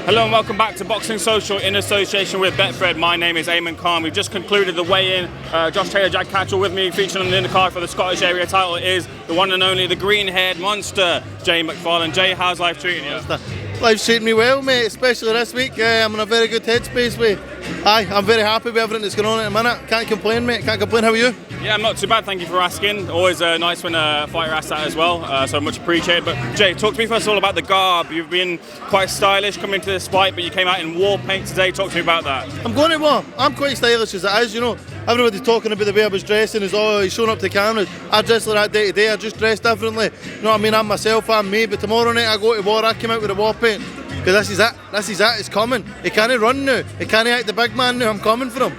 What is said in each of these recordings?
Hello and welcome back to Boxing Social in association with Betfred. My name is Ayman. We've just concluded the weigh-in. Josh Taylor, Jack Catterall with me, featuring on the undercard for the Scottish area title is the one and only, the green-haired monster, Jay McFarlane. Jay, how's life treating you? Life's treating me well, mate, especially this week. I'm in a very good headspace with. I'm very happy with everything that's going on at the minute. Can't complain, mate. Can't complain. How are you? Yeah, I'm not too bad. Thank you for asking. Always nice when a fighter asks that as well. So much appreciated. But Jay, talk to me first of all about the garb. You've been quite stylish coming into this fight, but you came out in war paint today. Talk to me about that. I'm going to war. I'm quite stylish as it is, you know. Everybody's talking about the way I was dressing as he's showing up to cameras. I dress like that day to day. I just dress differently. You know what I mean? I'm myself. I'm me. But tomorrow night I go to war. I come out with a war paint. Because this is it. This is it. It's coming. He can't run now. He can't act the big man now. I'm coming for him.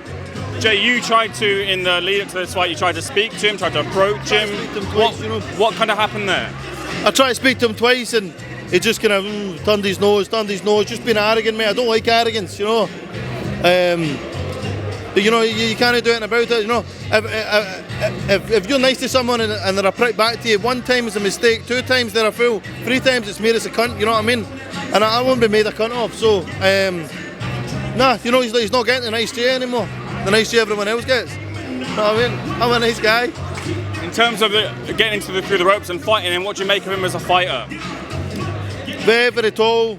Jay, you tried to, in the lead up to this fight, you tried to speak to him, tried to approach him. What kind of happened there? I tried to speak to him twice and he just kind of turned his nose, just being arrogant, mate. I don't like arrogance, you know. But you know, you can't do anything about it, you know. If you're nice to someone and they're a prick back to you, one time is a mistake, two times they're a fool, three times it's made us a cunt, you know what I mean? And I won't be made a cunt of, so, nah, you know, he's not getting the nice Jay anymore. The nice Jay everyone else gets. You know what I mean? I'm a nice guy. In terms of getting through the ropes and fighting him, what do you make of him as a fighter? Very, very tall,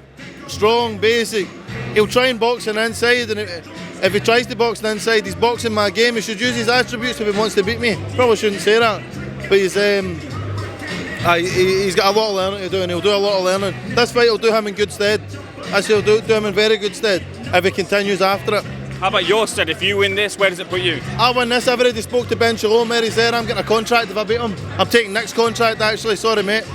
strong, basic. He'll try and box on the inside, and if he tries to box on the inside, he's boxing my game. He should use his attributes if he wants to beat me. Probably shouldn't say that, but he's got a lot of learning to do, and he'll do a lot of learning. This fight will do him in good stead. I say it'll do him in very good stead if he continues after it. How about your stead? If you win this, where does it put you? I win this. I've already spoke to Ben Shalom. He's there. I'm getting a contract if I beat him. I'm taking Nick's contract actually. Sorry, mate.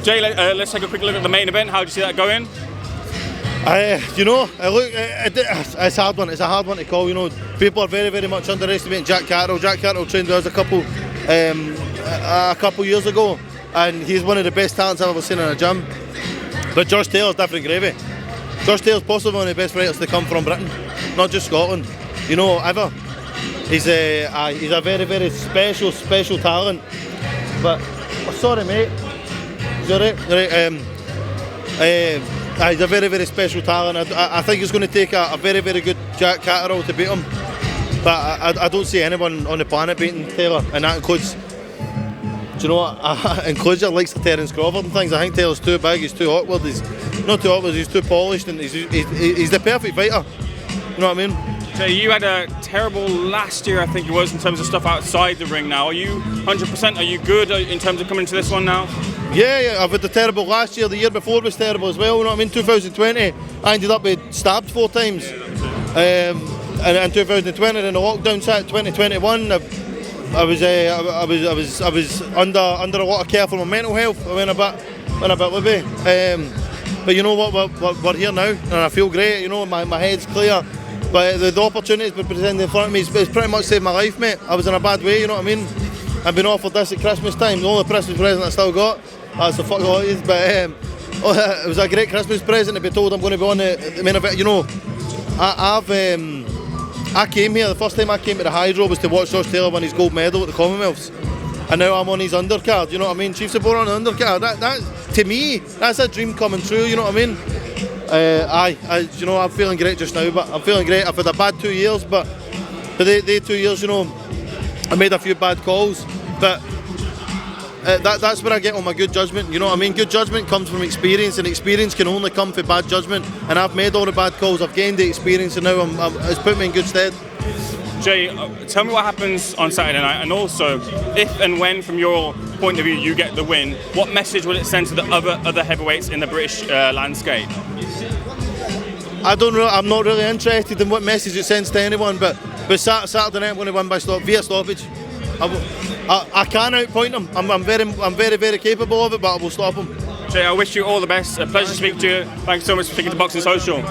Jay, let's take a quick look at the main event. How do you see that going? You know, it's a hard one. It's a hard one to call. You know, people are very, very much underestimating Jack Catterall. Jack Catterall trained with us a couple years ago, and he's one of the best talents I've ever seen in a gym. But Josh Taylor's different gravy. Josh Taylor's possibly one of the best fighters to come from Britain, not just Scotland. You know, ever. He's a very, very special talent. But sorry, mate. You're right. He's a very, very special talent. I think it's going to take a very, very good Jack Catterall to beat him. But I don't see anyone on the planet beating Taylor, and that includes, do you know what? Includes your likes of Terence Crawford and things. I think Taylor's too big. He's too awkward. He's not too awkward. He's too polished, and he's the perfect fighter. You know what I mean? So you had a terrible last year, I think it was, in terms of stuff outside the ring. Now, are you 100%? Are you good in terms of coming to this one now? Yeah, I've had the terrible last year. The year before was terrible as well. You know what I mean? 2020, I ended up being stabbed 4 times. And in 2020, in the lockdown set, 2021, I was under a lot of care for my mental health. I went a bit libby. But you know what? We're here now, and I feel great. You know, my head's clear. But the opportunity's been presented in front of me. It's pretty much saved my life, mate. I was in a bad way. You know what I mean? I've been offered this at Christmas time. The only Christmas present I still got. That's the fuck holidays. But it was a great Christmas present to be told I'm going to be on the main event. You know, I came here. The first time I came to the Hydro was to watch Josh Taylor win his gold medal at the Commonwealths. And now I'm on his undercard, you know what I mean? Chief support on the undercard. That to me, that's a dream coming true, you know what I mean? You know, I'm feeling great just now, but I'm feeling great. I've had a bad 2 years, but for the 2 years, you know, I made a few bad calls, but that's where I get on my good judgment, you know what I mean? Good judgment comes from experience, and experience can only come from bad judgment, and I've made all the bad calls, I've gained the experience, and now it's put me in good stead. Jay, tell me what happens on Saturday night, and also, if and when, from your point of view, you get the win, what message will it send to the other heavyweights in the British landscape? I'm not really interested in what message it sends to anyone, but Saturday night I'm going to win via stoppage. I can outpoint him. I'm very, very capable of it, but I will stop him. Jay, I wish you all the best. A pleasure to speak to you. Thanks so much for speaking to Boxing Social.